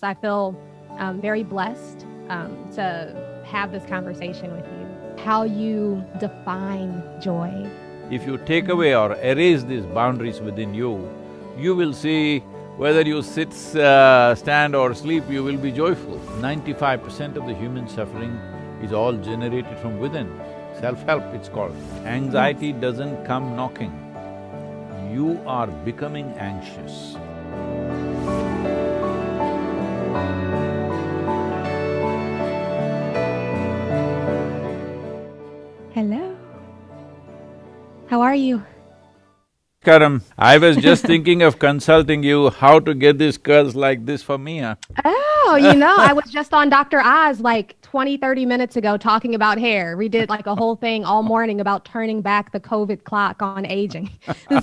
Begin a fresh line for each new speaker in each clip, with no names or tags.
I feel very blessed to have this conversation with you. How you define joy.
If you take away or erase these boundaries within you, you will see whether you sit, stand or sleep, you will be joyful. 95% of the human suffering is all generated from within. Self-help, it's called. Anxiety doesn't come knocking. You are becoming anxious.
Hello. How are you?
Karam, I was just thinking of consulting you how to get these curls like this for me, huh?
Oh, I was just on Dr. Oz like 20, 30 minutes ago talking about hair. We did like a whole thing all morning about turning back the COVID clock on aging.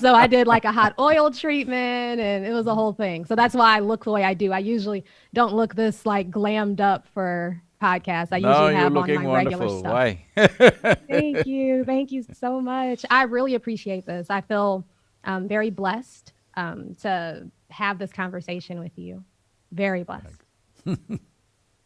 So I did like a hot oil treatment and it was a whole thing. So that's why I look the way I do. I usually don't look this like glammed up for podcasts. I
No,
usually
you're
have on
looking
my regular
wonderful.
stuff.
Why?
Thank you. Thank you so much. I really appreciate this. I feel very blessed to have this conversation with you. Very blessed.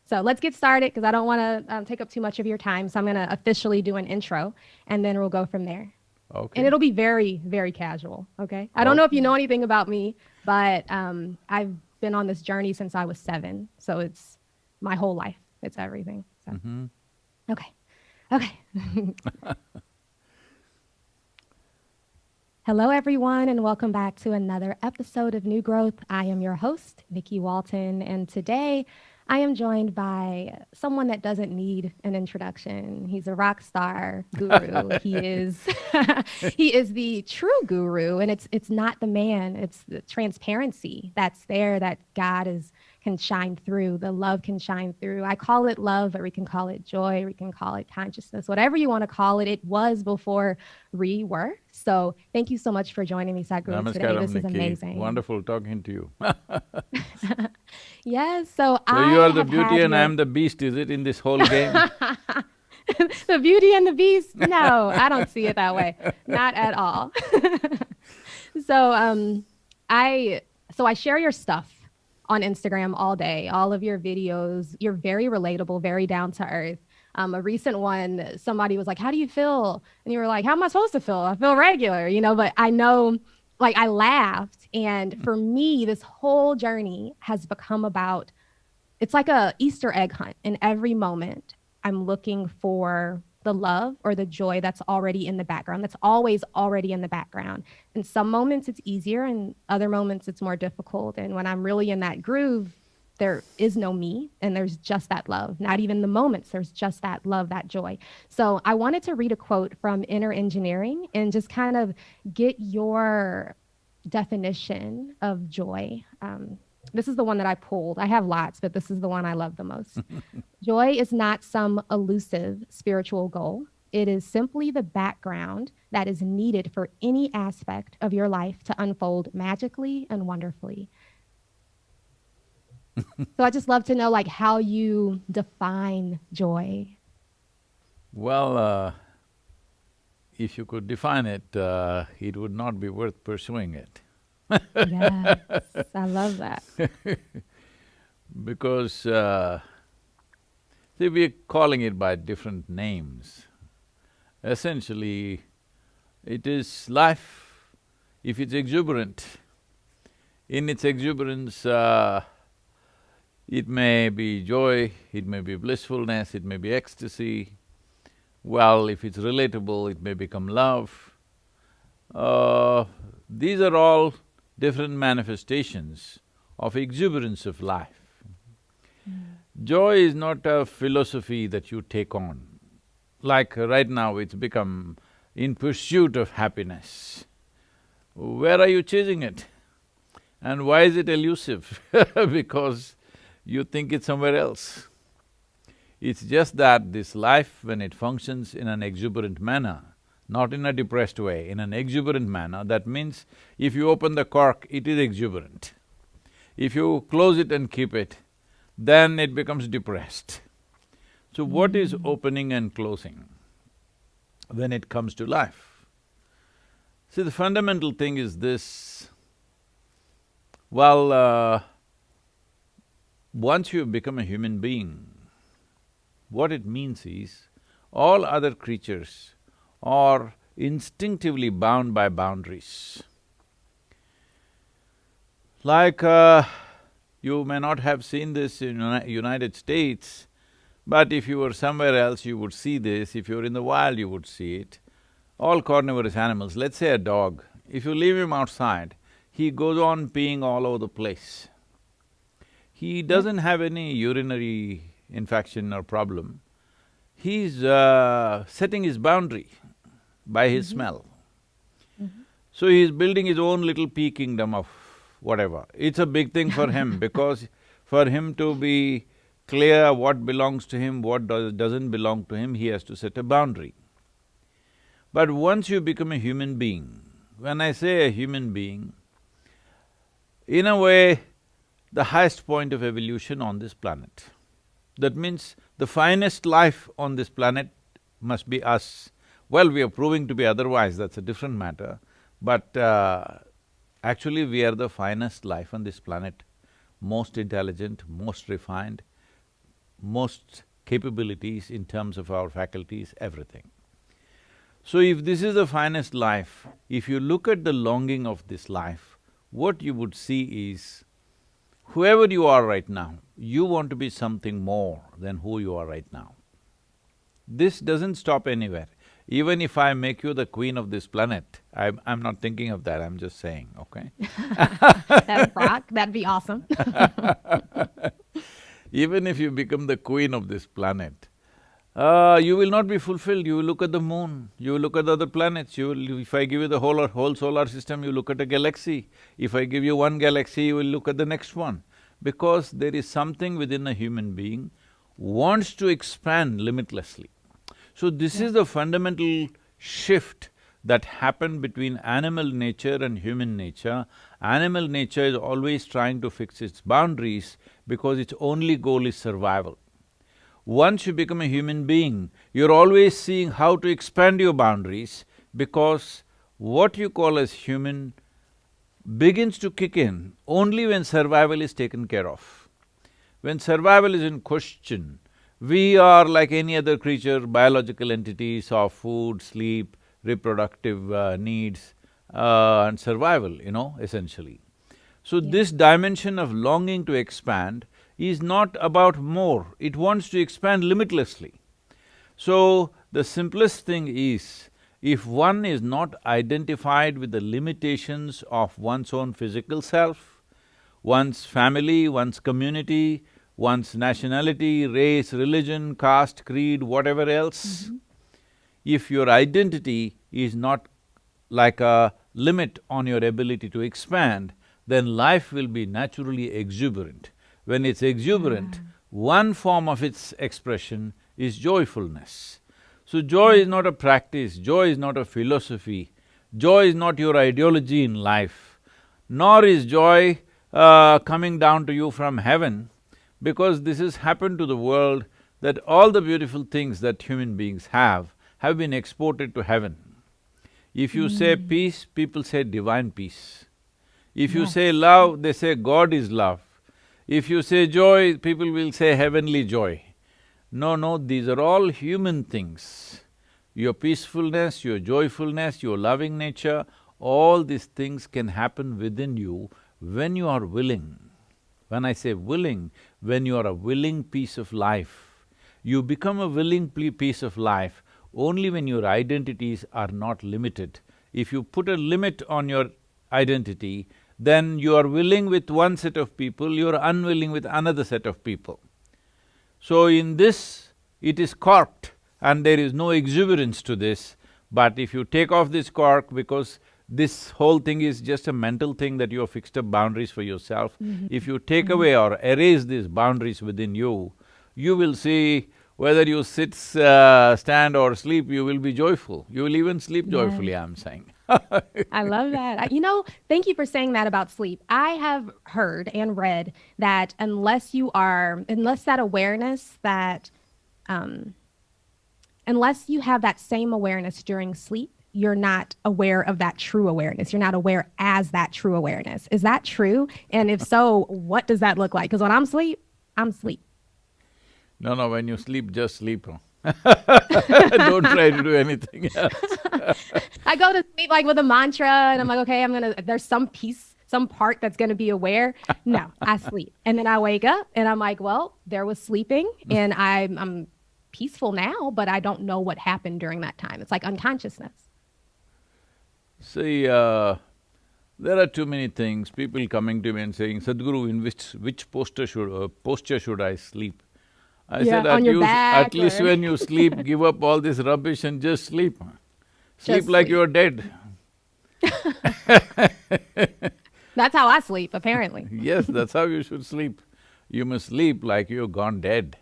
So let's get started because I don't want to take up too much of your time. So I'm going to officially do an intro and then we'll go from there.
Okay.
And it'll be very, very casual. Okay. I don't know if you know anything about me, but I've been on this journey since I was 7. So it's my whole life. It's everything. So. Okay. Okay. Hello, everyone, and welcome back to another episode of New Growth. I am your host, Nikki Walton, and today I am joined by someone that doesn't need an introduction. He's a rock star guru. He is he is the true guru, and it's not the man, it's the transparency that's there that can shine through, the love can shine through. I call it love, or we can call it joy, we can call it consciousness, whatever you want to call it. It was before we were. So thank you so much for joining me, Sadhguru, today.
Namaskaram,
This is
Nikki.
amazing.
Wonderful talking to you.
Yes,
So you are the beauty and I am the beast, is it, in this whole game?
The Beauty and the Beast? No, I don't see it that way. Not at all. So I share your stuff on Instagram all day, all of your videos. You're very relatable, very down to earth. A recent one, somebody was like, "How do you feel?" And you were like, "How am I supposed to feel? I feel regular, but I know." Like, I laughed. And for me, this whole journey has become about, it's like a Easter egg hunt. In every moment, I'm looking for the love or the joy that's already in the background, that's always already in the background. In some moments, it's easier, and other moments, it's more difficult. And when I'm really in that groove, there is no me, and there's just that love. Not even the moments, there's just that love, that joy. So I wanted to read a quote from Inner Engineering and just kind of get your definition of joy. This is the one that I pulled. I have lots, but this is the one I love the most. Joy is not some elusive spiritual goal. It is simply the background that is needed for any aspect of your life to unfold magically and wonderfully. So I just love to know, like, how you define joy.
Well, if you could define it, it would not be worth pursuing it.
Yes, I love that.
Because, see, we're calling it by different names. Essentially, it is life. If it's exuberant, in its exuberance, it may be joy, it may be blissfulness, it may be ecstasy. Well, if it's relatable, it may become love. These are all different manifestations of exuberance of life. Joy is not a philosophy that you take on. Like right now, it's become in pursuit of happiness. Where are you chasing it? And why is it elusive? Because you think it's somewhere else. It's just that this life, when it functions in an exuberant manner, not in a depressed way, in an exuberant manner, that means if you open the cork, it is exuberant. If you close it and keep it, then it becomes depressed. So what is opening and closing when it comes to life? See, the fundamental thing is this, well, once you become a human being, what it means is, all other creatures are instinctively bound by boundaries. Like, you may not have seen this in United States, but if you were somewhere else, you would see this. If you were in the wild, you would see it. All carnivorous animals, let's say a dog, if you leave him outside, he goes on peeing all over the place. He doesn't have any urinary infection or problem. He's setting his boundary by his smell. So he's building his own little pea kingdom of whatever. It's a big thing for him because for him to be clear what belongs to him, what doesn't belong to him, he has to set a boundary. But once you become a human being, when I say a human being, in a way, the highest point of evolution on this planet. That means the finest life on this planet must be us. Well, we are proving to be otherwise, that's a different matter, but actually we are the finest life on this planet, most intelligent, most refined, most capabilities in terms of our faculties, everything. So if this is the finest life, if you look at the longing of this life, what you would see is, whoever you are right now, you want to be something more than who you are right now. This doesn't stop anywhere. Even if I make you the queen of this planet, I'm not thinking of that, I'm just saying, okay?
That'd rock, that'd be awesome.
Even if you become the queen of this planet, you will not be fulfilled. You will look at the moon, you will look at the other planets, if I give you the whole solar system, you look at a galaxy. If I give you one galaxy, you will look at the next one. Because there is something within a human being wants to expand limitlessly. So this is the fundamental shift that happened between animal nature and human nature. Animal nature is always trying to fix its boundaries because its only goal is survival. Once you become a human being, you're always seeing how to expand your boundaries because what you call as human begins to kick in only when survival is taken care of. When survival is in question, we are like any other creature, biological entities of food, sleep, reproductive needs and survival, essentially. So this dimension of longing to expand is not about more, it wants to expand limitlessly. So, the simplest thing is, if one is not identified with the limitations of one's own physical self, one's family, one's community, one's nationality, race, religion, caste, creed, whatever else, if your identity is not like a limit on your ability to expand, then life will be naturally exuberant. When it's exuberant, one form of its expression is joyfulness. So joy is not a practice, joy is not a philosophy, joy is not your ideology in life, nor is joy coming down to you from heaven, because this has happened to the world that all the beautiful things that human beings have been exported to heaven. If you say peace, people say divine peace. If you say love, they say God is love. If you say joy, people will say heavenly joy. No, these are all human things. Your peacefulness, your joyfulness, your loving nature, all these things can happen within you when you are willing. When I say willing, when you are a willing piece of life. You become a willing piece of life only when your identities are not limited. If you put a limit on your identity, then you are willing with one set of people, you are unwilling with another set of people. So in this, it is corked and there is no exuberance to this, but if you take off this cork, because this whole thing is just a mental thing that you have fixed up boundaries for yourself, if you take away or erase these boundaries within you, you will see whether you sit, stand or sleep, you will be joyful. You will even sleep joyfully, I'm saying.
I love that. Thank you for saying that about sleep. I have heard and read that unless that awareness that, unless you have that same awareness during sleep, you're not aware of that true awareness. You're not aware as that true awareness. Is that true? And if so, what does that look like? Because when I'm asleep, I'm asleep.
No, when you sleep, just sleep. Don't try to do anything else.
I go to sleep like with a mantra and I'm like, okay, there's some piece, some part that's gonna be aware. No, I sleep. And then I wake up and I'm like, well, there was sleeping and I'm peaceful now, but I don't know what happened during that time. It's like unconsciousness.
See, there are too many things, people coming to me and saying, Sadhguru, in which posture should I sleep? I
Yeah,
said,
on your back
at least
or
when you sleep, give up all this rubbish and just sleep. Sleep
just
like
sleep.
you're dead.
That's how I sleep, apparently.
Yes, that's how you should sleep. You must sleep like you've gone dead.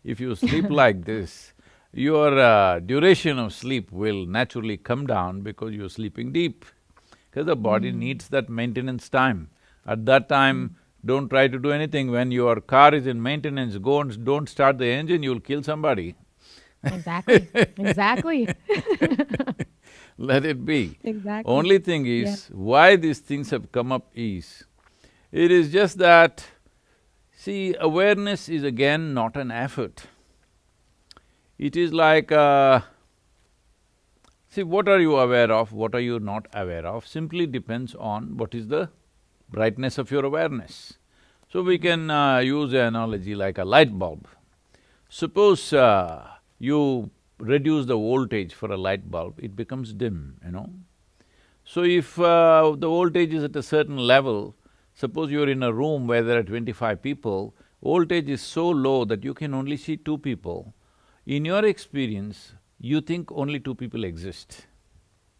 If you sleep like this, your duration of sleep will naturally come down because you're sleeping deep. Because the body needs that maintenance time. At that time, don't try to do anything. When your car is in maintenance, go and don't start the engine, you'll kill somebody.
Exactly, exactly.
Let it be.
Exactly.
Only thing is, why these things have come up is, it is just that, see, awareness is again not an effort. It is like, see, what are you aware of, what are you not aware of, simply depends on what is the brightness of your awareness. So we can use an analogy like a light bulb. Suppose you reduce the voltage for a light bulb, it becomes dim, So if the voltage is at a certain level, suppose you're in a room where there are 25 people, voltage is so low that you can only see 2 people. In your experience, you think only 2 people exist.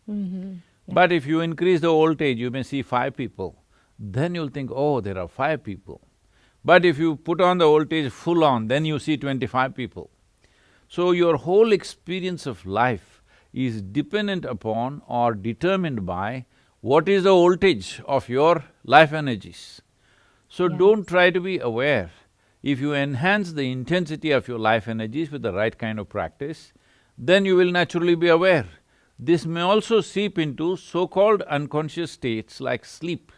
But if you increase the voltage, you may see 5 people. Then you'll think, oh, there are 5 people. But if you put on the voltage full on, then you see 25 people. So your whole experience of life is dependent upon or determined by what is the voltage of your life energies. So don't try to be aware. If you enhance the intensity of your life energies with the right kind of practice, then you will naturally be aware. This may also seep into so-called unconscious states like sleep,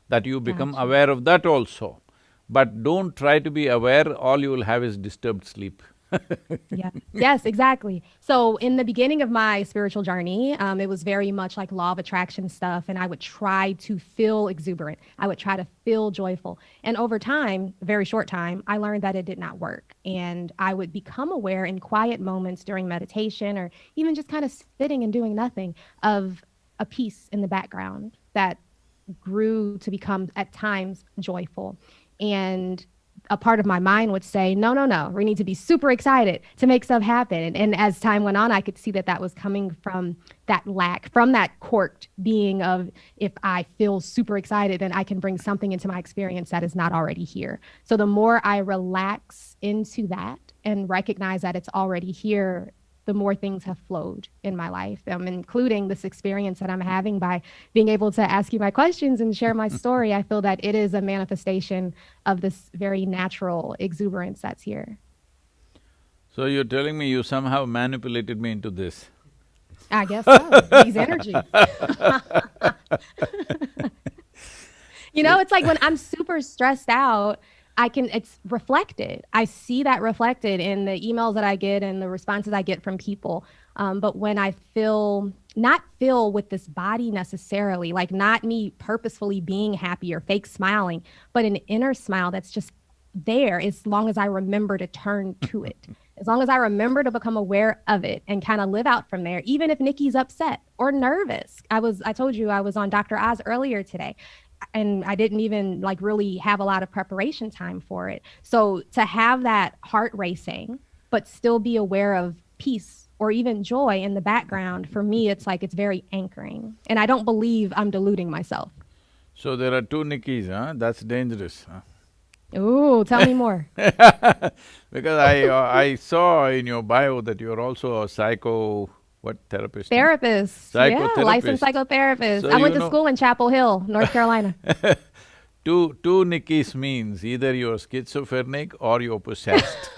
that you become aware of that also. But don't try to be aware, all you will have is disturbed sleep.
Yeah. Yes, exactly. So in the beginning of my spiritual journey, it was very much like law of attraction stuff, and I would try to feel exuberant. I would try to feel joyful. And over time, a very short time, I learned that it did not work. And I would become aware in quiet moments during meditation or even just kind of sitting and doing nothing of a peace in the background that grew to become at times joyful. And a part of my mind would say, no, we need to be super excited to make stuff happen. And as time went on, I could see that that was coming from that lack, from that corked being of, if I feel super excited, then I can bring something into my experience that is not already here. So the more I relax into that and recognize that it's already here, the more things have flowed in my life, including this experience that I'm having by being able to ask you my questions and share my story. I feel that it is a manifestation of this very natural exuberance that's here.
So you're telling me you somehow manipulated me into this?
I guess so, these energies. It's like when I'm super stressed out, it's reflected. I see that reflected in the emails that I get and the responses I get from people. But when I not feel with this body necessarily, like not me purposefully being happy or fake smiling, but an inner smile that's just there as long as I remember to turn to it. As long as I remember to become aware of it and kind of live out from there, even if Nikki's upset or nervous. I told you I was on Dr. Oz earlier today, and I didn't even really have a lot of preparation time for it. So to have that heart racing, but still be aware of peace or even joy in the background, for me, it's very anchoring. And I don't believe I'm deluding myself.
So there are 2 Nikkis, huh? That's dangerous, huh?
Ooh, tell me more.
Because I saw in your bio that you're also a therapist?
Therapist. Yeah,
Psychotherapist.
licensed psychotherapist.
So
I went to school in Chapel Hill, North Carolina.
Two Nikkis means either you're schizophrenic or you're possessed.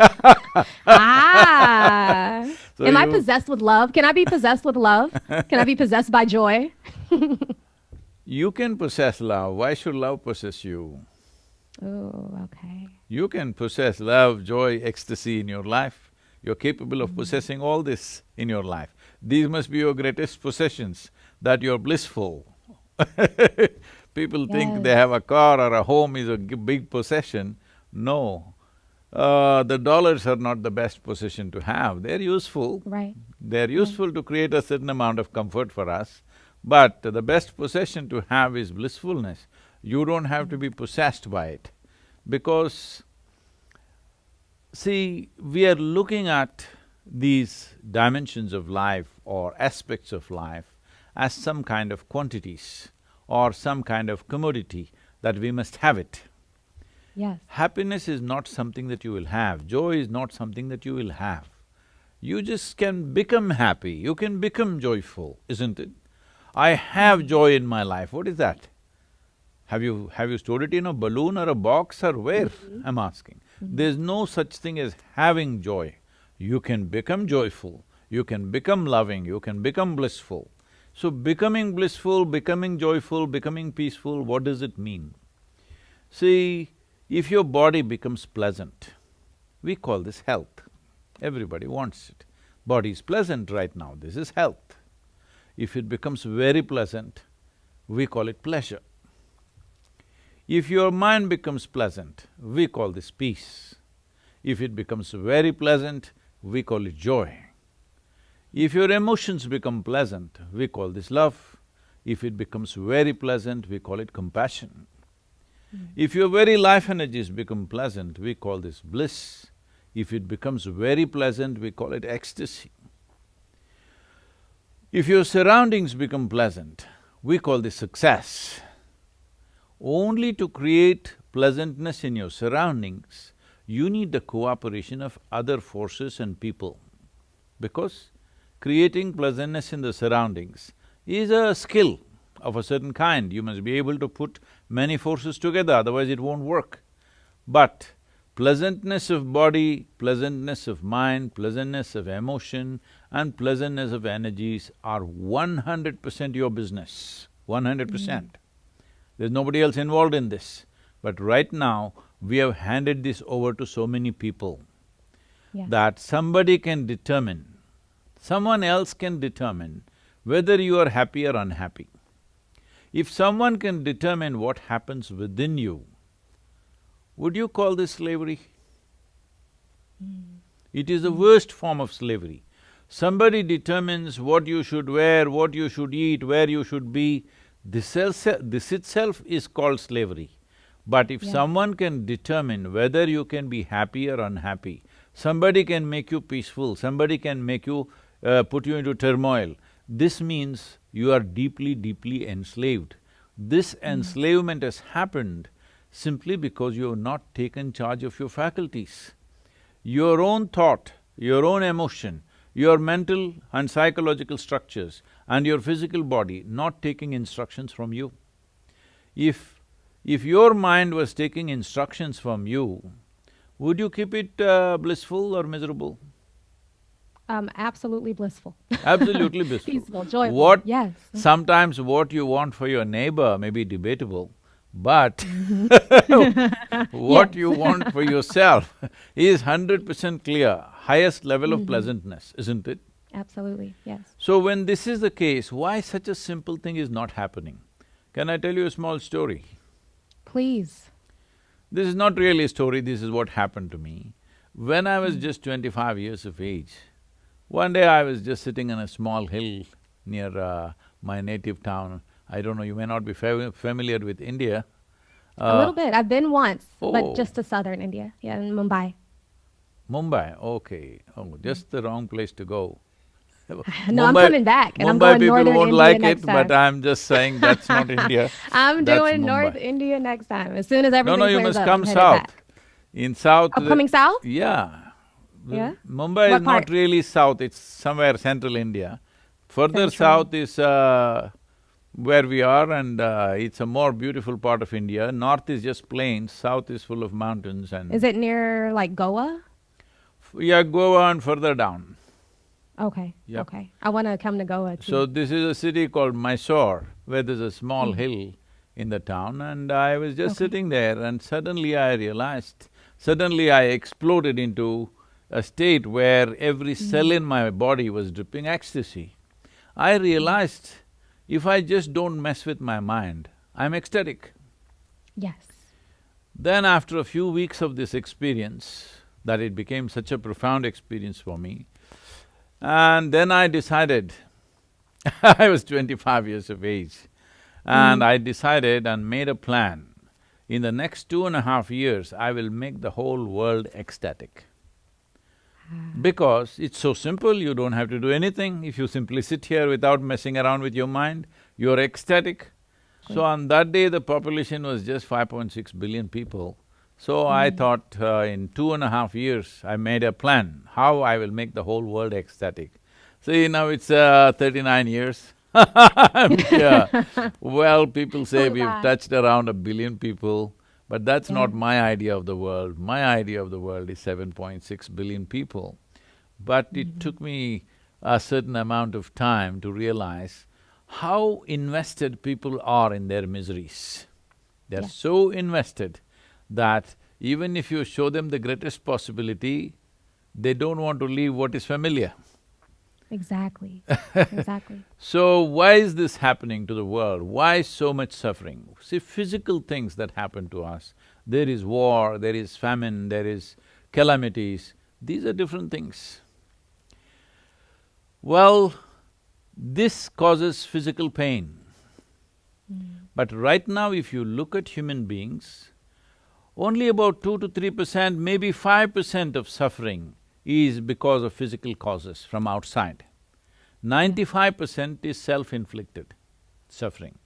Ah.
So
Am I possessed with love? Can I be possessed with love? Can I be possessed by joy?
You can possess love. Why should love possess you?
Oh, okay.
You can possess love, joy, ecstasy in your life. You're capable of possessing all this in your life. These must be your greatest possessions, that you're blissful. People think they
Yes.
have a car or a home is a big possession. No. The dollars are not the best possession to have. They're useful.
Right.
They're
Right.
useful to create a certain amount of comfort for us. But the best possession to have is blissfulness. You don't have to be possessed by it. Because, see, we are looking at these dimensions of life or aspects of life as some kind of quantities or some kind of commodity that we must have it.
Yes.
Happiness is not something that you will have, joy is not something that you will have. You just can become happy, you can become joyful, isn't it? I have joy in my life, what is that? Have you stored it in a balloon or a box or where? I'm asking. There's no such thing as having joy. You can become joyful, you can become loving, you can become blissful. So becoming blissful, becoming joyful, becoming peaceful, what does it mean? See, if your body becomes pleasant, we call this health. Everybody wants it. Body is pleasant right now, this is health. If it becomes very pleasant, we call it pleasure. If your mind becomes pleasant, we call this peace. If it becomes very pleasant, we call it joy. If your emotions become pleasant, we call this love. If it becomes very pleasant, we call it compassion. If your very life energies become pleasant, we call this bliss. If it becomes very pleasant, we call it ecstasy. If your surroundings become pleasant, we call this success. Only to create pleasantness in your surroundings, you need the cooperation of other forces and people. Because creating pleasantness in the surroundings is a skill of a certain kind. You must be able to put many forces together, otherwise it won't work. But pleasantness of body, pleasantness of mind, pleasantness of emotion and pleasantness of energies are 100% your business, 100%. There's nobody else involved in this. But right now, we have handed this over to so many people that somebody can determine, someone else can determine whether you are happy or unhappy. If someone can determine what happens within you, would you call this slavery? It is the worst form of slavery. Somebody determines what you should wear, what you should eat, where you should be, this itself is called slavery. But if someone can determine whether you can be happy or unhappy, somebody can make you peaceful, somebody can make you… put you into turmoil, this means you are deeply, deeply enslaved. This enslavement has happened simply because you have not taken charge of your faculties. Your own thought, your own emotion, your mental and psychological structures and your physical body not taking instructions from you. If your mind was taking instructions from you, would you keep it blissful or miserable?
Absolutely blissful.
Absolutely blissful.
Peaceful, joyful, yes.
Sometimes what you want for your neighbor may be debatable, but what you want for yourself is 100% clear, highest level of pleasantness, isn't it?
Absolutely, yes.
So when this is the case, why such a simple thing is not happening? Can I tell you a small story?
Please.
This is not really a story, this is what happened to me. When I was just 25 years of age, one day I was just sitting on a small hill near my native town. I don't know, you may not be familiar with India.
A little bit. I've been once,
Oh.
but just to southern India, in Mumbai.
Mumbai, okay. Oh, just the wrong place to go.
No, I'm coming back, and I'm
Mumbai
going northern
people won't
India
like
next
it,
time.
but I'm just saying that's not India.
I'm
That's
doing North
Mumbai.
India next time. As soon as everything
No, you
clears
must
up,
come
I'm headed
south.
back.
In south…
Oh, coming south?
Yeah.
Yeah?
Mumbai
What
is
part?
not really south, it's somewhere central India. Further
Central.
south is where we are and it's a more beautiful part of India. North is just plains, south is full of mountains and…
Is it near like Goa?
Yeah, Goa and further down.
Okay,
Yep.
okay. I want to come to Goa too.
So this is a city called Mysore, where there's a small hill in the town, and I was just
Okay.
sitting there, and suddenly I realized, suddenly I exploded into a state where every cell
Mm.
in my body was dripping ecstasy. I
Wow.
realized if I just don't mess with my mind, I'm ecstatic.
Yes.
Then after a few weeks of this experience, that it became such a profound experience for me, and then I decided, I was 25 years of age, and
Mm.
I decided and made a plan. In the next 2.5 years, I will make the whole world ecstatic.
Ah.
Because it's so simple, you don't have to do anything. If you simply sit here without messing around with your mind, you're ecstatic. So
Exactly.
on that day, the population was just 5.6 billion people. So I
Mm.
thought, in 2.5 years, I made a plan, how I will make the whole world ecstatic. See, now it's 39 years. Yeah. Well, people say
Oh
we've
gosh.
touched around 1 billion people, but that's
Yeah.
not my idea of the world. My idea of the world is 7.6 billion people. But it
Mhm.
took me a certain amount of time to realize how invested people are in their miseries. They're
Yes.
so invested that even if you show them the greatest possibility, they don't want to leave what is familiar.
Exactly. Exactly.
So why is this happening to the world? Why so much suffering? See, physical things that happen to us, there is war, there is famine, there is calamities, these are different things. Well, this causes physical pain.
Mm.
But right now if you look at human beings, only about 2 to 3%, maybe 5% of suffering is because of physical causes from outside.
Yeah.
95% is self-inflicted suffering.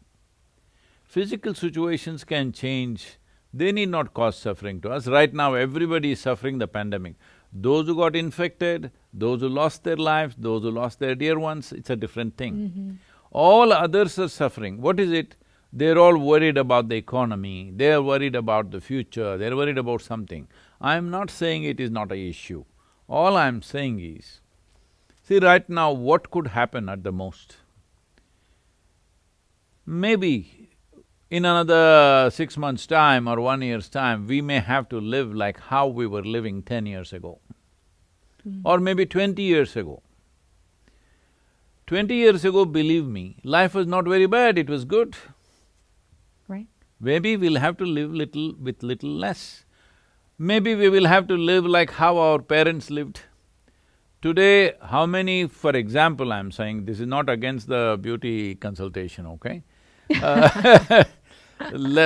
Physical situations can change, they need not cause suffering to us. Right now, everybody is suffering the pandemic. Those who got infected, those who lost their lives, those who lost their dear ones, it's a different thing.
Mhm.
All others are suffering. What is it? They're all worried about the economy, they're worried about the future, they're worried about something. I'm not saying it is not an issue. All I'm saying is, see right now what could happen at the most? Maybe in another 6 months' time or 1 year's time, we may have to live like how we were living 10 years ago,
Mm.
or maybe 20 years ago. 20 years ago, believe me, life was not very bad, it was good.
Right.
Maybe we'll have to live little with little less. Maybe we will have to live like how our parents lived. Today, how many, for example, I'm saying, this is not against the beauty consultation, okay? Uh,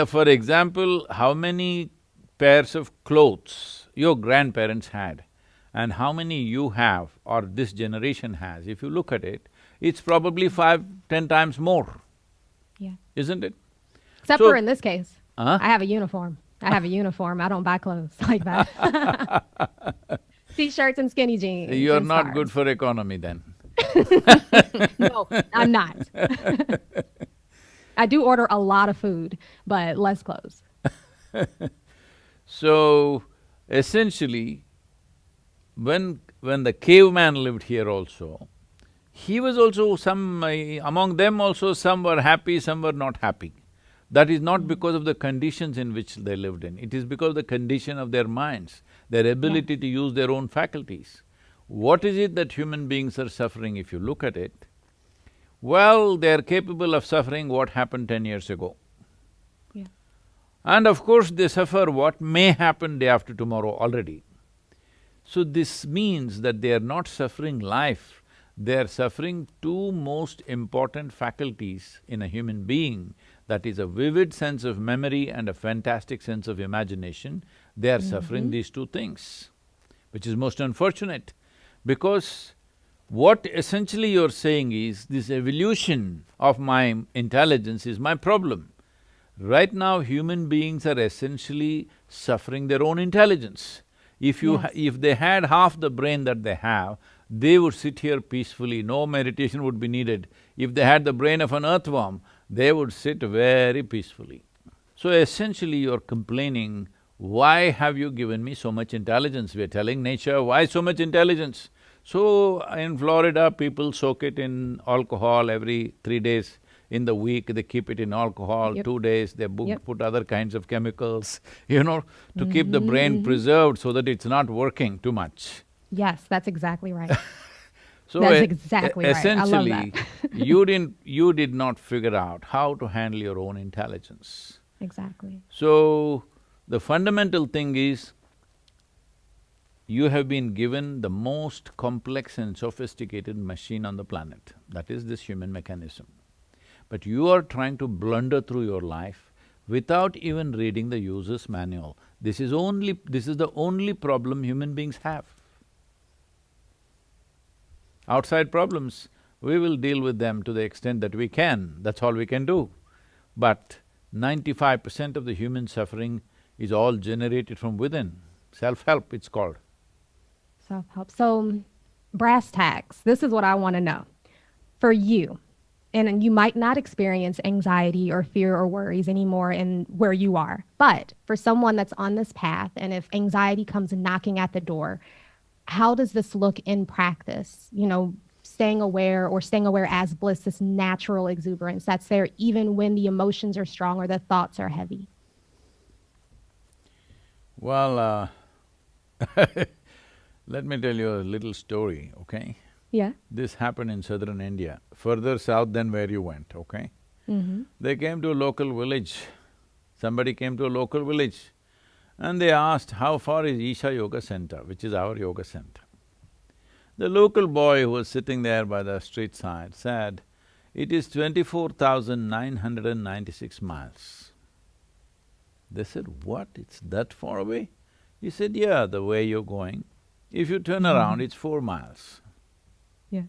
for example, how many pairs of clothes your grandparents had and how many you have or this generation has, if you look at it, it's probably 5, 10 times more,
Yeah.
isn't it?
Except for
So,
in this case,
huh?
I have a uniform. I have a uniform. I don't buy clothes like that. T-shirts and skinny jeans
You're
and
not good
scarves.
for economy then.
No, I'm not. I do order a lot of food, but less clothes.
So, essentially, when the caveman lived here also, he was also among them also some were happy, some were not happy. That is not
Mm.
because of the conditions in which they lived in, it is because of the condition of their minds, their
Yes.
ability to use their own faculties. What is it that human beings are suffering if you look at it? Well, they're capable of suffering what happened 10 years ago.
Yeah.
And of course, they suffer what may happen day after tomorrow already. So this means that they are not suffering life, they are suffering two most important faculties in a human being, that is a vivid sense of memory and a fantastic sense of imagination. They are suffering
Mm-hmm.
these two things, which is most unfortunate, because what essentially you're saying is, this evolution of my intelligence is my problem. Right now, human beings are essentially suffering their own intelligence.
Yes.
If they had half the brain that they have, they would sit here peacefully, no meditation would be needed. If they had the brain of an earthworm, they would sit very peacefully. So essentially you're complaining, why have you given me so much intelligence? We're telling nature, why so much intelligence? So in Florida, people soak it in alcohol every 3 days. in the week, they keep it in alcohol,
Yep.
2 days, they
Yep.
put other kinds of chemicals, to keep the
Mm-hmm,
brain
mm-hmm.
preserved so that it's not working too much.
Yes, that's exactly right.
So
That's exactly right. I love that.
essentially, you did not figure out how to handle your own intelligence.
Exactly.
So, the fundamental thing is, you have been given the most complex and sophisticated machine on the planet, that is this human mechanism. But you are trying to blunder through your life without even reading the user's manual. This is the only problem human beings have. Outside problems, we will deal with them to the extent that we can, that's all we can do. But 95% of the human suffering is all generated from within. Self-help, it's called.
Self-help. So, brass tacks, this is what I want to know. For you, and you might not experience anxiety or fear or worries anymore in where you are, but for someone that's on this path, and if anxiety comes knocking at the door, how does this look in practice? Staying aware as bliss, this natural exuberance that's there even when the emotions are strong or the thoughts are heavy.
Well, let me tell you a little story, okay?
Yeah.
This happened in southern India, further south than where you went, okay?
Mm-hmm.
They came to a local village. Somebody came to a local village and they asked, how far is Isha Yoga Center, which is our yoga center? The local boy who was sitting there by the street side said, it is 24,996 miles. They said, what, it's that far away? He said, yeah, the way you're going. If you turn around, it's 4 miles.
Yeah.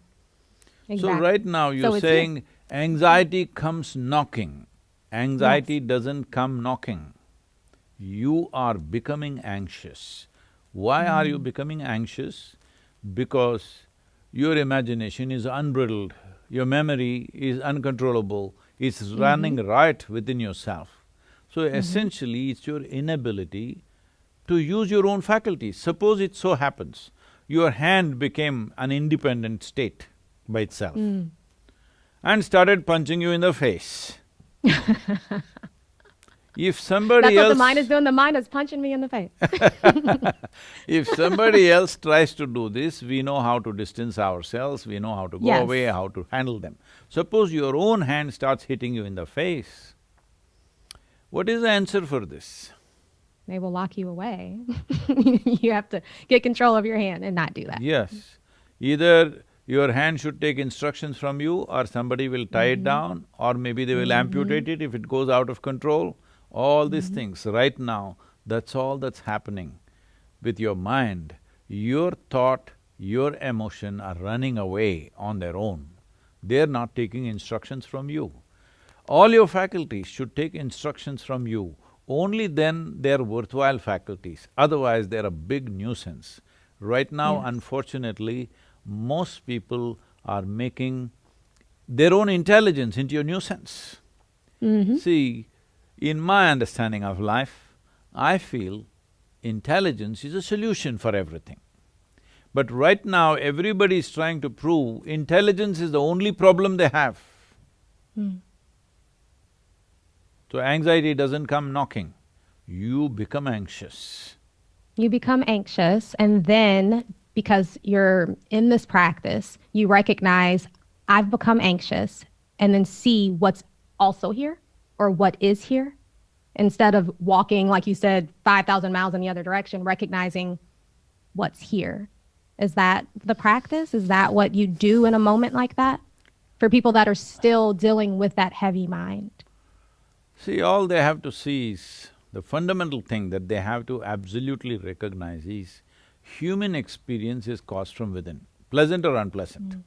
So
Exactly.
right now
So
you're
it's
saying anxiety comes knocking. Anxiety
Yes.
doesn't come knocking. You are becoming anxious. Why are you becoming anxious? Because your imagination is unbridled, your memory is uncontrollable, it's running riot within yourself. So essentially, it's your inability to use your own faculties. Suppose it so happens, your hand became an independent state by itself and started punching you in the face. If
That's
somebody
what the
else…
mind is doing. The mind is punching me in the face.
If somebody else tries to do this, we know how to distance ourselves, we know how to go
Yes.
away, how to handle them. Suppose your own hand starts hitting you in the face, what is the answer for this?
They will lock you away. You have to get control of your hand and not do that.
Yes, either your hand should take instructions from you or somebody will tie it down or maybe they will amputate it if it goes out of control. All these things, right now, that's all that's happening with your mind. Your thought, your emotion are running away on their own. They're not taking instructions from you. All your faculties should take instructions from you, only then they're worthwhile faculties, otherwise they're a big nuisance. Right now,
Yes.
unfortunately, most people are making their own intelligence into a nuisance. See, in my understanding of life, I feel intelligence is a solution for everything. But right now, everybody is trying to prove intelligence is the only problem they have. So anxiety doesn't come knocking, you become anxious.
You become anxious, and then because you're in this practice, you recognize, I've become anxious, and then see what's also here or what is here. Instead of walking, like you said, 5,000 miles in the other direction, recognizing what's here. Is that the practice? Is that what you do in a moment like that? For people that are still dealing with that heavy mind.
See, all they have to see is… the fundamental thing that they have to absolutely recognize is human experience is caused from within, pleasant or unpleasant.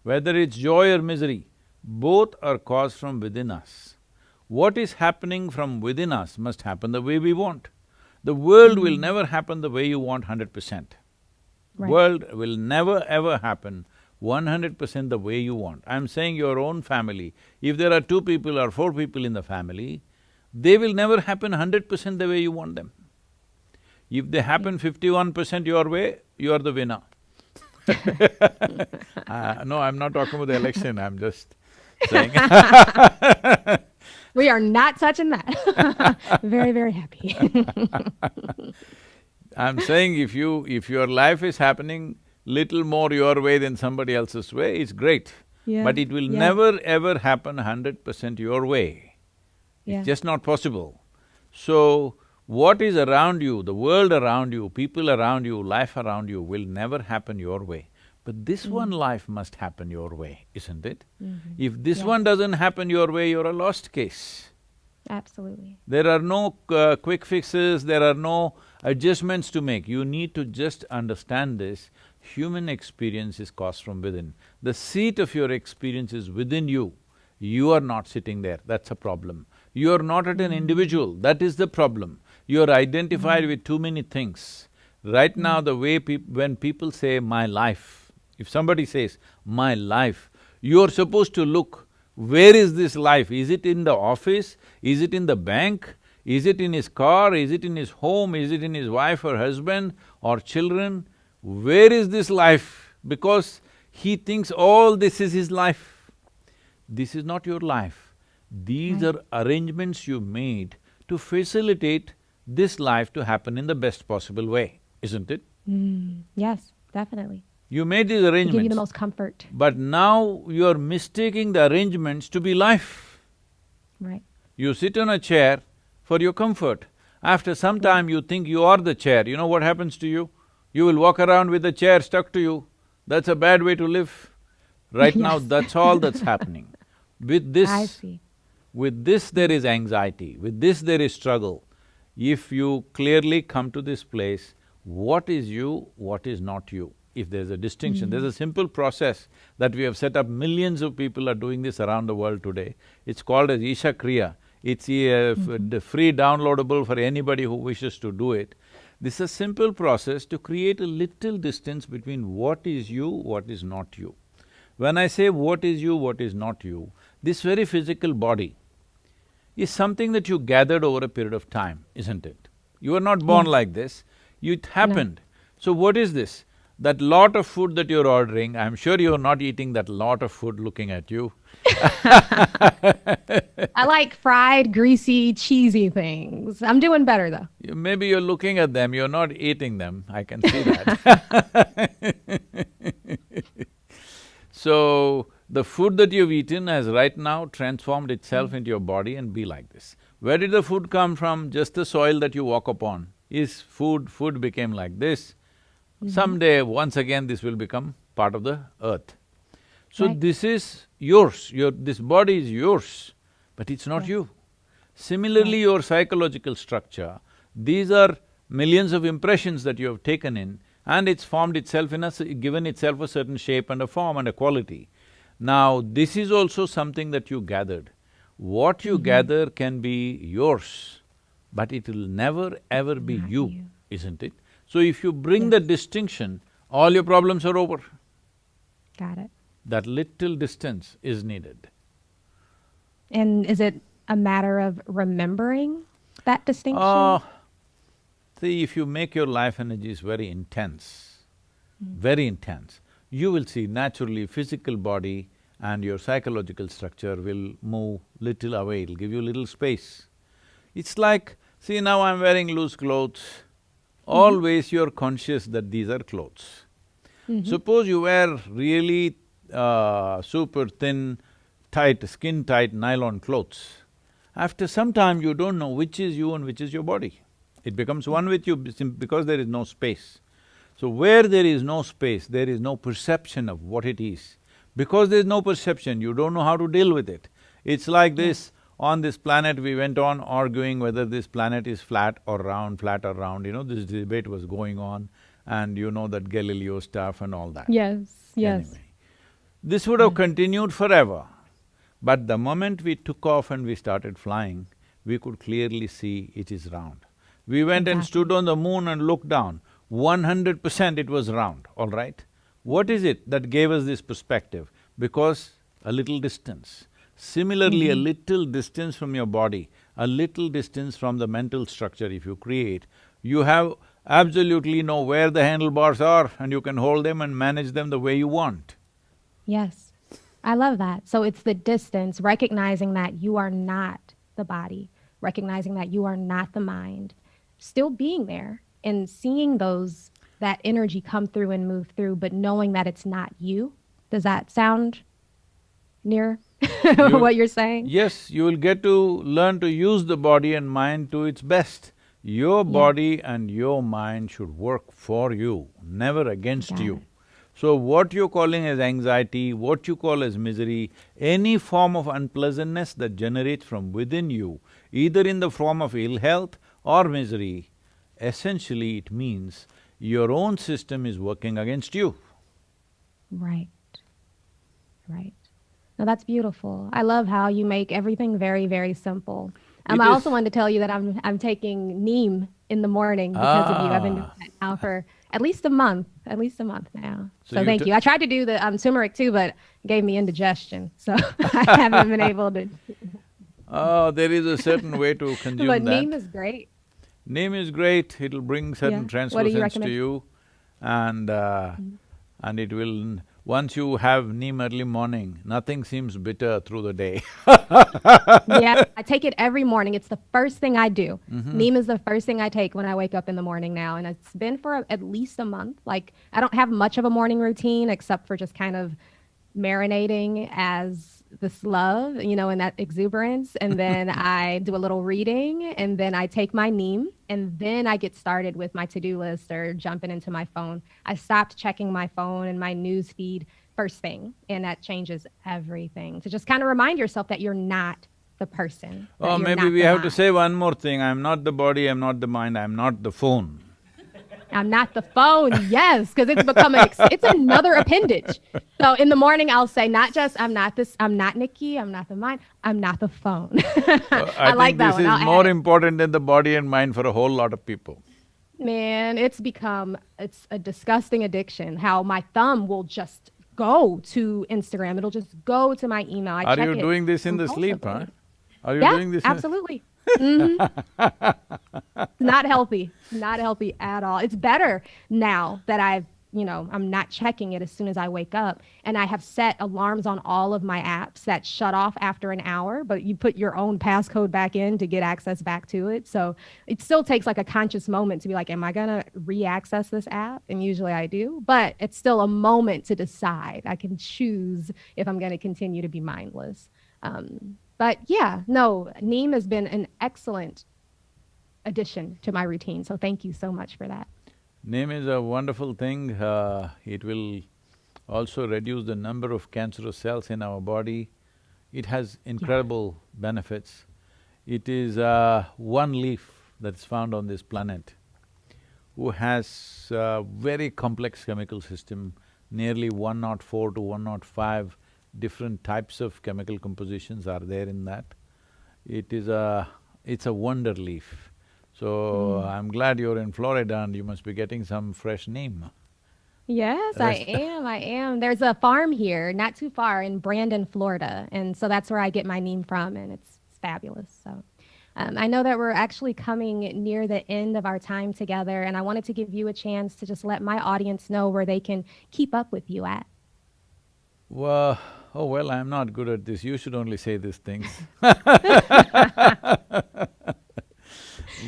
Whether it's joy or misery, both are caused from within us. What is happening from within us must happen the way we want. The world will never happen the way you want 100%.
Right.
World will never ever happen 100% the way you want. I'm saying your own family, if there are 2 people or 4 people in the family, they will never happen 100% the way you want them. If they happen 51% your way, you are the winner. No, I'm not talking about the election, I'm just saying
We are not touching that. Very, very happy.
I'm saying if your life is happening little more your way than somebody else's way, it's great.
Yeah.
But it will
Yeah.
never ever happen 100% your way.
Yeah.
It's just not possible. So, what is around you, the world around you, people around you, life around you will never happen your way. But this one life must happen your way, isn't it? If this one doesn't happen your way, you're a lost case.
Absolutely.
There are no quick fixes, there are no adjustments to make. You need to just understand this. Human experience is caused from within. The seat of your experience is within you. You are not sitting there, that's a problem. You are not at an individual, that is the problem. You are identified with too many things. Right now, the way when people say, my life, if somebody says, my life, you're supposed to look, where is this life? Is it in the office? Is it in the bank? Is it in his car? Is it in his home? Is it in his wife or husband or children? Where is this life? Because he thinks all this is his life. This is not your life. These are arrangements you made to facilitate this life to happen in the best possible way, isn't it?
Yes, definitely.
You made these
To
arrangements.
give you the most comfort.
But now you're mistaking the arrangements to be life.
Right.
You sit on a chair for your comfort. After some time you think you are the chair, you know what happens to you? You will walk around with the chair stuck to you. That's a bad way to live. Right now,
Yes.
that's all that's happening. With
I
this,
see.
with this there is anxiety, with this there is struggle. If you clearly come to this place, what is you, what is not you? If there's a distinction, there's a simple process that we have set up, millions of people are doing this around the world today. It's called as Isha Kriya. It's free downloadable for anybody who wishes to do it. This is a simple process to create a little distance between what is you, what is not you. When I say what is you, what is not you, this very physical body is something that you gathered over a period of time, isn't it? You were not born like this, it happened. So what is this? That lot of food that you're ordering, I'm sure you're not eating that lot of food looking at you.
I like fried, greasy, cheesy things. I'm doing better though.
Maybe you're looking at them, you're not eating them, I can see that. So, the food that you've eaten has right now transformed itself into your body and be like this. Where did the food come from? Just the soil that you walk upon is food, food became like this. Someday, once again, this will become part of the earth. So this is yours, this body is yours, but it's not you. Similarly, your psychological structure, these are millions of impressions that you have taken in, and it's formed itself given itself a certain shape and a form and a quality. Now, this is also something that you gathered. What you gather can be yours, but it will never ever be you, isn't it? So if you bring the distinction, all your problems are over.
Got it.
That little distance is needed.
And is it a matter of remembering that distinction?
See, if you make your life energies very intense, you will see naturally physical body and your psychological structure will move little away, it'll give you little space. It's like, see now I'm wearing loose clothes, always you're conscious that these are clothes. Suppose you wear really super thin, tight, skin-tight nylon clothes. After some time, you don't know which is you and which is your body. It becomes one with you because there is no space. So where there is no space, there is no perception of what it is. Because there is no perception, you don't know how to deal with it. It's like this, on this planet we went on arguing whether this planet is flat or round, this debate was going on, and you know that Galileo stuff and all that.
Yes, yes.
Anyway, this would have continued forever, but the moment we took off and we started flying, we could clearly see it is round. We went and stood on the moon and looked down, 100% it was round, all right? What is it that gave us this perspective? Because a little distance. Similarly, a little distance from your body, a little distance from the mental structure if you create, you have absolutely know where the handlebars are and you can hold them and manage them the way you want.
Yes. I love that. So it's the distance, recognizing that you are not the body, recognizing that you are not the mind, still being there and seeing that energy come through and move through, but knowing that it's not you. Does that sound near
You,
what you're saying?
yes, you will get to learn to use the body and mind to its best. Your
Yeah,
body and your mind should work for you, never against
got
you.
it.
So what you're calling as anxiety, what you call as misery, any form of unpleasantness that generates from within you, either in the form of ill health or misery, essentially it means your own system is working against you.
Right, right. No, that's beautiful. I love how you make everything very, very simple.
It
I also
is…
wanted to tell you that I'm taking neem in the morning because of you. I've been doing
Ah,
that now for at least a month now.
so
So
you
thank
took…
you. I tried to do the turmeric too, but it gave me indigestion, so I haven't been able to.
Oh, there is a certain way to
But
consume
neem
that.
is great.
Name is great, it'll bring
Yeah.
certain
What do you
translucence to
recommend?
you and
Mhm.
and it will… Once you have neem early morning, nothing seems bitter through the day.
Yeah, I take it every morning. It's the first thing I do.
Mm-hmm.
Neem is the first thing I take when I wake up in the morning now, and it's been for at least a month. Like, I don't have much of a morning routine except for just kind of marinating as this love, and that exuberance. And then I do a little reading, and then I take my neem, and then I get started with my to-do list or jumping into my phone. I stopped checking my phone and my news feed first thing, and that changes everything. To just kind of remind yourself that you're not the person, that
Oh,
you're
maybe
not
we
the
have to
mind.
say one more thing, I'm not the body, I'm not the mind, I'm not the phone.
I'm not the phone. Yes, because it's become it's another appendage. So in the morning, I'll say not just I'm not this, I'm not Nikki, I'm not the mind, I'm not the phone.
I
I like
think
that
this
one.
is
I'll add
more
it.
important than the body and mind for a whole lot of people.
Man, it's a disgusting addiction. How my thumb will just go to Instagram. It'll just go to my email. I
Are
check
you
it
doing this in the sleep, huh?
compulsively.
Are you
Yeah,
doing this in…
absolutely. Hmm. Not healthy. Not healthy at all. It's better now that I'm not checking it as soon as I wake up. And I have set alarms on all of my apps that shut off after an hour, but you put your own passcode back in to get access back to it. So it still takes like a conscious moment to be like, am I going to re-access this app? And usually I do, but it's still a moment to decide. I can choose if I'm going to continue to be mindless. But yeah, no, Neem has been an excellent addition to my routine. So thank you so much for that.
Name is a wonderful thing, it will also reduce the number of cancerous cells in our body. It has
Yeah.
incredible benefits. It is one leaf that's found on this planet who has a very complex chemical system, nearly 104 to 105 different types of chemical compositions are there in that. It's a wonder leaf. So,
Mm.
I'm glad you're in Florida and you must be getting some fresh neem.
Yes, I
Rest…
am. I am. There's a farm here, not too far in Brandon, Florida. And so that's where I get my neem from, and it's fabulous. So I know that we're actually coming near the end of our time together, and I wanted to give you a chance to just let my audience know where they can keep up with you at.
Well, oh well, I'm not good at this, you should only say these things.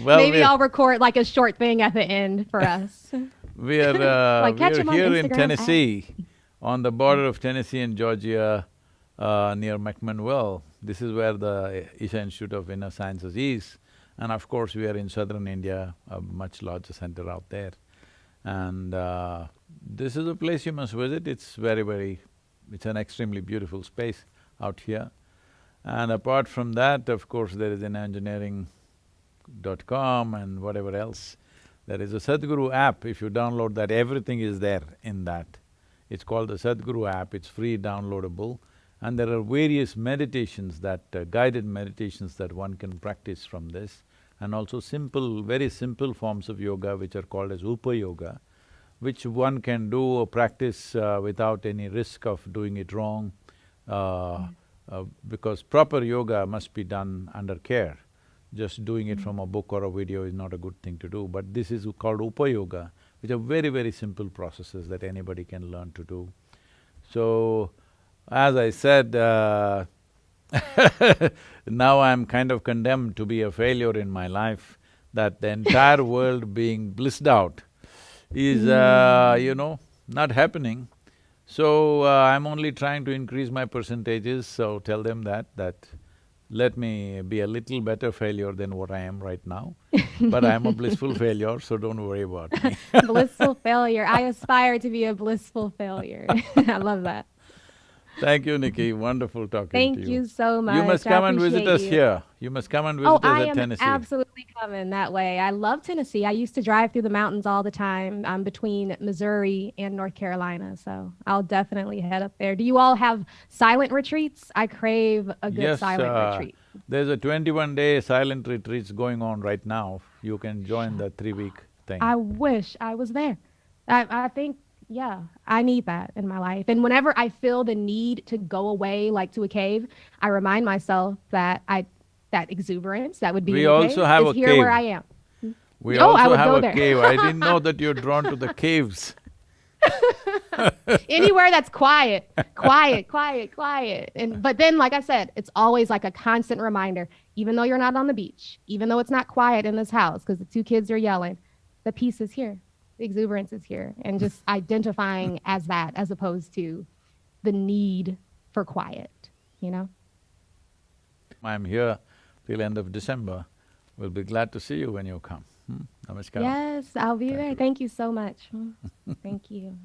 Well,
Maybe I'll record like a short thing at the end for us. Like catch
we're
him on
here in
Instagram at.
Tennessee, on the border of Tennessee and Georgia, near McMinnville. This is where the Isha Institute of Inner Sciences is. And of course, we are in southern India, a much larger center out there. And this is a place you must visit, it's it's an extremely beautiful space out here. And apart from that, of course, there is an engineering.com and whatever else. There is a Sadhguru app, if you download that, everything is there in that. It's called the Sadhguru app, it's free downloadable. And there are various meditations guided meditations that one can practice from this. And also very simple forms of yoga which are called as Upa Yoga, which one can do or practice without any risk of doing it wrong, because proper yoga must be done under care. Just doing it from a book or a video is not a good thing to do, but this is called Upa Yoga, which are very, very simple processes that anybody can learn to do. So, As I said, now I'm kind of condemned to be a failure in my life, that the entire world being blissed out is, not happening. So, I'm only trying to increase my percentages, so tell them that let me be a little better failure than what I am right now. But I'm a blissful failure, so don't worry about me.
Blissful failure. I aspire to be a blissful failure. I love that.
Thank you, Nikki. Wonderful talking to
Thank
you.
you so
You must
much. I
come and visit
appreciate
us
you.
here. You must come and
Oh,
visit us
I
at
am
Tennessee.
absolutely coming that way. I love Tennessee. I used to drive through the mountains all the time, between Missouri and North Carolina. So I'll definitely head up there. Do you all have silent retreats? I crave a good
Yes,
silent retreat.
there's a 21-day silent retreats going on right now. You can join the 3-week thing.
I wish I was there. I think, yeah, I need that in my life. And whenever I feel the need to go away, like to a cave, I remind myself that that exuberance that would be
We
in a
also
cave
have
is
a
here where
cave.
I am.
We
Oh, I
also
would
have
go
a
there.
cave. I didn't know that you're drawn to the caves.
Anywhere that's quiet, quiet, quiet, quiet. And but then, like I said, it's always like a constant reminder, even though you're not on the beach, even though it's not quiet in this house because the two kids are yelling, the peace is here, the exuberance is here. And just identifying as that as opposed to the need for quiet, you know?
I'm here till end of December. We'll be glad to see you when you come. Namaskar.
Yes, I'll be
Thank
there.
you.
Thank you so much. Thank you.